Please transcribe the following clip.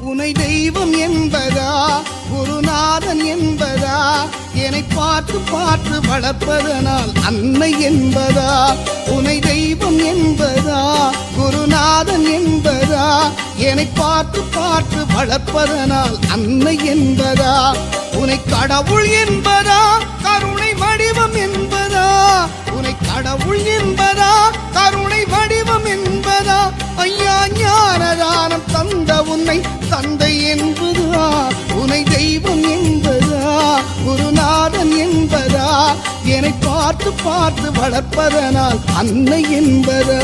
உனை தெய்வம் என்பதா குருநாதன் என்பதா என்னை பார்த்து பார்த்து வளர்ப்பதனால் அன்னை என்பதா உனை தெய்வம் என்பதா குருநாதன் என்பதா என்னை பார்த்து பார்த்து வளர்ப்பதனால் அன்னை என்பதா உனை கடவுள் என்பதா கருணை வடிவம் என்பதா உனை கடவுள் என்பதா கருணை வடிவம் என்பதா ஐயா ஞானதானம் தந்த உன்னை தந்தை என்பதா உனை தெய்வம் என்பதா குருநாதன் என்பதா என்னை பார்த்து பார்த்து வளர்ப்பதனால் அன்னை என்பதா